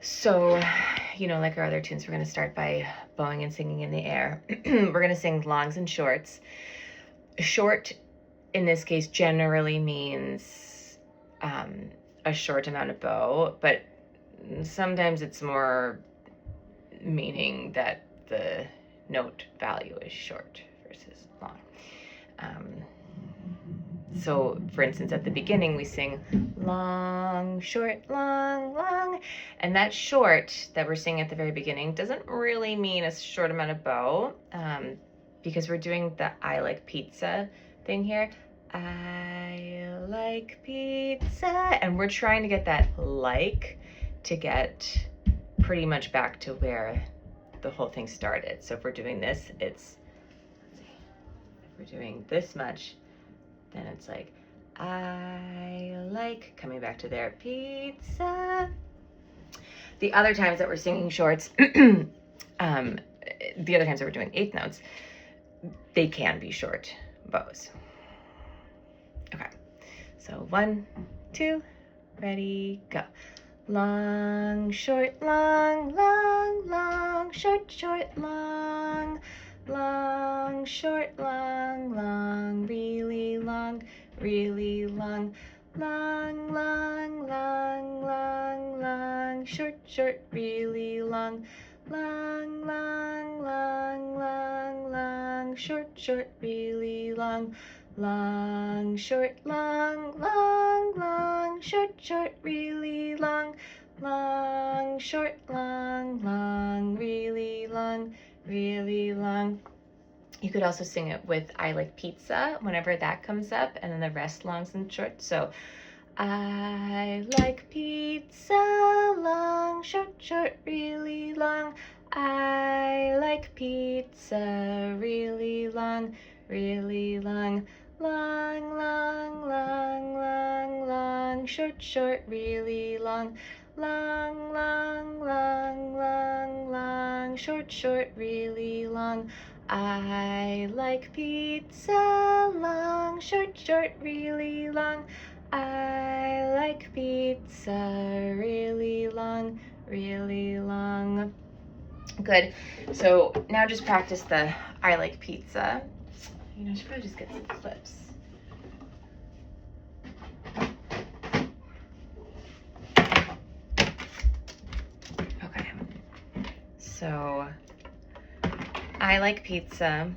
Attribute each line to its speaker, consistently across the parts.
Speaker 1: So, like our other tunes, we're going to start by bowing and singing in the air. We're going to sing longs and shorts. Short, in this case, generally means a short amount of bow, but sometimes it's more meaning that the note value is short versus long. So, for instance, at the beginning, we sing long, short, long, long. And that short that we're singing at the very beginning doesn't really mean a short amount of bow, because we're doing the I like pizza thing here. I like pizza. And we're trying to get that like to get pretty much back to where the whole thing started. So if we're doing this, let's see, if we're doing this much, then it's like, I like, coming back to their pizza. The other times that we're singing shorts, the other times that we're doing eighth notes, they can be short bows. Okay, so 1, 2, ready, go. Long, short, long, long, long, short, short, long, long, short, long, long, really long, really long, long, long, long, long, long, short, short, really long, long, long, long, long, long, short, short, really long, long, short, long, long, long, short, short, really long, long, short, long, long, really long, really long. You could also sing it with I like pizza whenever that comes up, and then the rest longs and shorts. So I like pizza, long, short, short, really long. I like pizza, really long, really long. Long, long, long, long, long, short, short, really long. Long, long, long, long, long, short, short, really long. I like pizza, long, short, short, really long. I like pizza, really long, really long. Good. So now just practice the I like pizza. I should probably just get some clips. Okay. So I like pizza.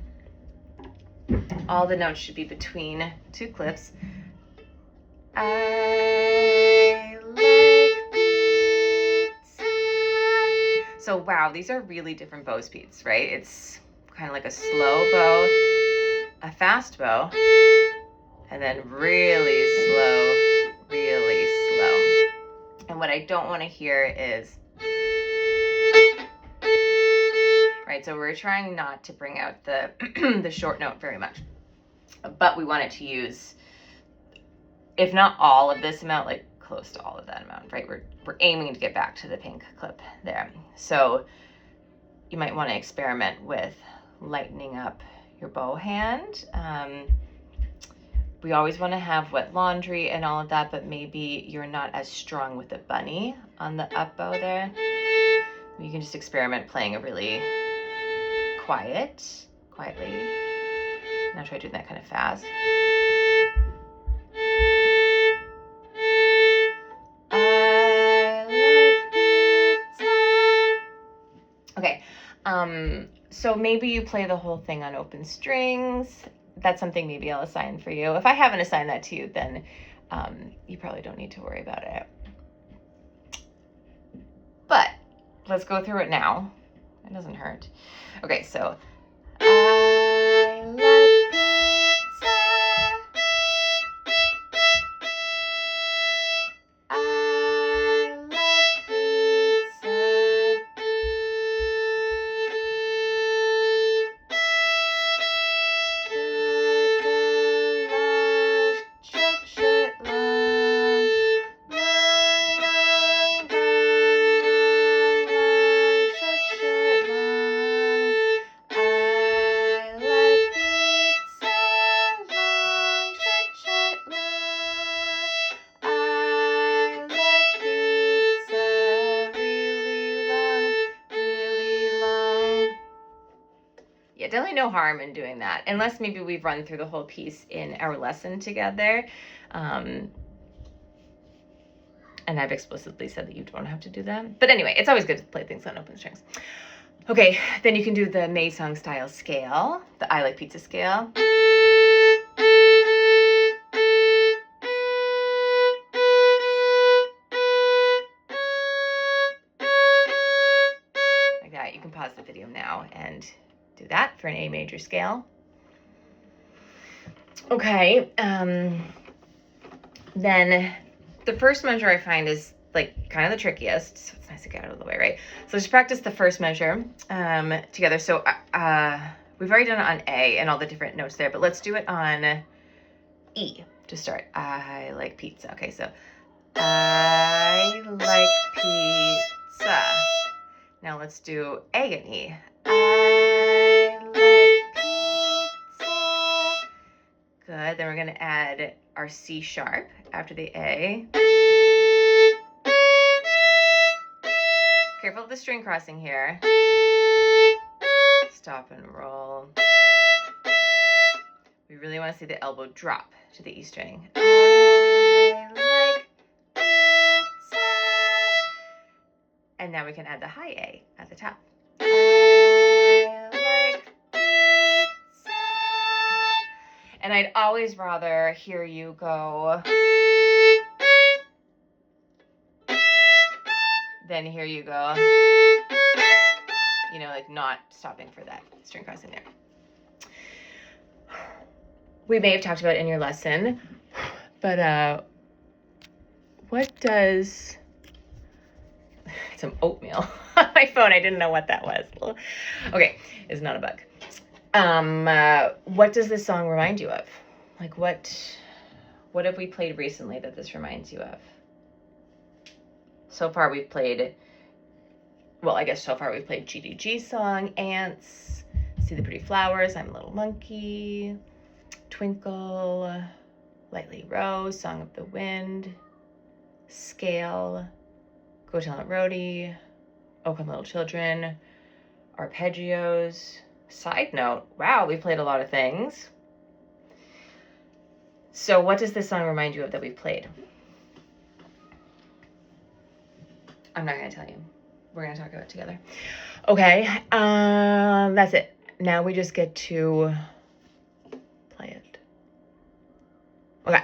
Speaker 1: All the notes should be between two clips. I like pizza. So wow, these are really different bow speeds, right? It's kind of like a slow bow, a fast bow, and then really slow, really slow. And what I don't want to hear is, right? So we're trying not to bring out the the short note very much, but we want it to use, if not all of this amount, like close to all of that amount, right? We're aiming to get back to the pink clip there. So you might want to experiment with lightening up your bow hand. We always want to have wet laundry and all of that, but maybe you're not as strong with the bunny on the up bow there. You can just experiment playing a really quietly. Now try doing that kind of fast. Okay, so maybe you play the whole thing on open strings. That's something maybe I'll assign for you. If I haven't assigned that to you, then you probably don't need to worry about it. But let's go through it now. It doesn't hurt. Okay, so I like pizza. I like pizza. Short, short, long, long, long, long, long, short, short, long. I like definitely no harm in doing that, unless maybe we've run through the whole piece in our lesson together. And I've explicitly said that you don't have to do that. But anyway, it's always good to play things on open strings. Okay, then you can do the May song style scale, the I Like Pizza scale. Like that. You can pause the video now and do that for an A major scale. Okay, then the first measure I find is like kind of the trickiest, so it's nice to get out of the way, right? So let's practice the first measure together. So we've already done it on A and all the different notes there, but let's do it on E to start. I like pizza. Okay, so I like pizza. Now let's do A and E. I like pizza. Good. Then we're going to add our C sharp after the A. Careful of the string crossing here. Stop and roll. We really want to see the elbow drop to the E string. I like pizza. And now we can add the high A at the top. I like pizza. And I'd always rather hear you go than hear you go, you know, like not stopping for that string crossing there. We may have talked about it in your lesson, but what does some oatmeal on my phone? I didn't know what that was. Okay, it's not a bug. What does this song remind you of? Like what have we played recently that this reminds you of? So far we've played, well, I guess so far we've played GDG song, Ants, See the Pretty Flowers, I'm a Little Monkey, Twinkle, Lightly Rose, Song of the Wind, Scale, Go Tell Aunt Rhody, Oh Come Little Children, Arpeggios. Side note, wow, we played a lot of things. So what does this song remind you of that we've played? I'm not going to tell you. We're going to talk about it together. Okay, that's it. Now we just get to play it. Okay.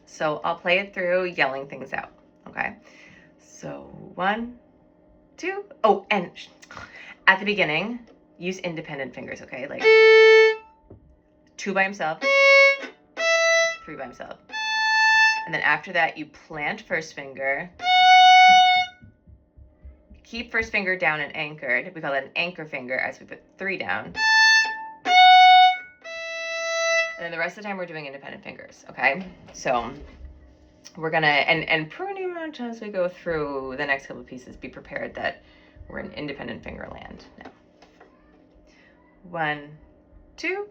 Speaker 1: So I'll play it through yelling things out. Okay. So 1, 2. Oh, and at the beginning, use independent fingers, okay? Like 2 by himself, 3 by himself. And then after that, you plant first finger. Keep first finger down and anchored. We call that an anchor finger as we put 3 down. And then the rest of the time we're doing independent fingers, okay? So we're gonna, and pretty much as we go through the next couple of pieces, be prepared that we're in independent finger land now. 1, 2,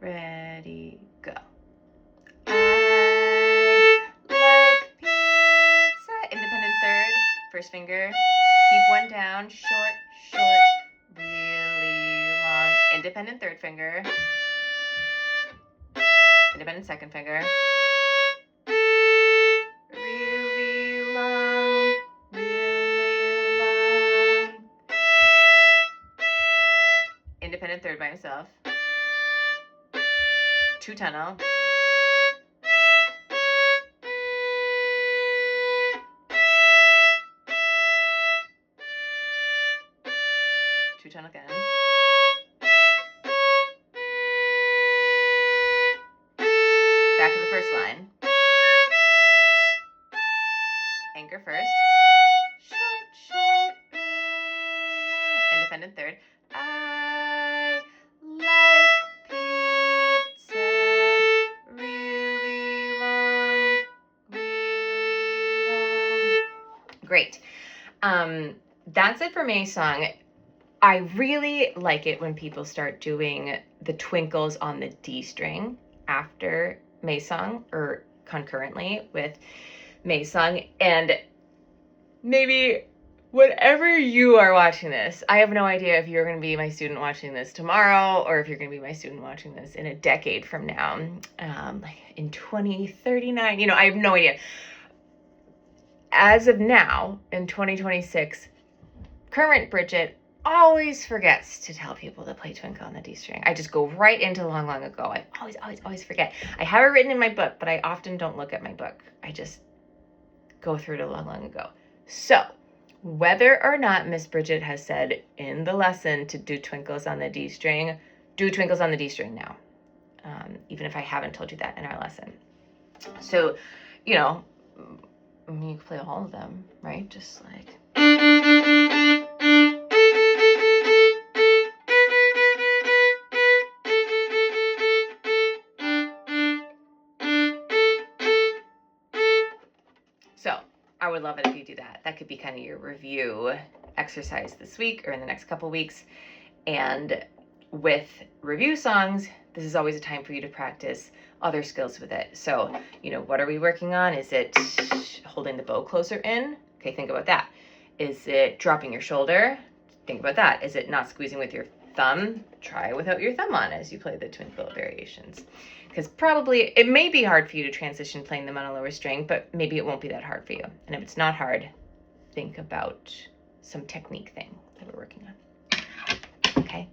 Speaker 1: ready, go. I like pizza. Independent third, first finger. Keep 1 down, short, really long. Independent third finger. Independent second finger. Really long. Independent third by himself. 2 tunnel. Tunnel again. Back to the first line. Anchor first. Short, independent third. I like pizza. Really long. Great. That's it for May song. I really like it when people start doing the twinkles on the D string after May song or concurrently with May song. And maybe whenever you are watching this, I have no idea if you're going to be my student watching this tomorrow or if you're going to be my student watching this in a decade from now, like in 2039. You know, I have no idea. As of now, in 2026, current Bridget always forgets to tell people to play Twinkle on the D string. I just go right into Long, Long Ago. I always forget. I have it written in my book, but I often don't look at my book. I just go through to Long, Long Ago. So, whether or not Miss Bridget has said in the lesson to do Twinkles on the D string, do Twinkles on the D string now. Even if I haven't told you that in our lesson. So, you know, you can play all of them, right? Just like... So I would love it if you do that. That could be kind of your review exercise this week or in the next couple weeks. And with review songs, this is always a time for you to practice other skills with it. So, you know, what are we working on? Is it holding the bow closer in? Okay, think about that. Is it dropping your shoulder? Think about that. Is it not squeezing with your thumb? Try without your thumb on as you play the Twinkle variations. Because probably it may be hard for you to transition playing them on a lower string, but maybe it won't be that hard for you. And if it's not hard, think about some technique thing that we're working on. Okay.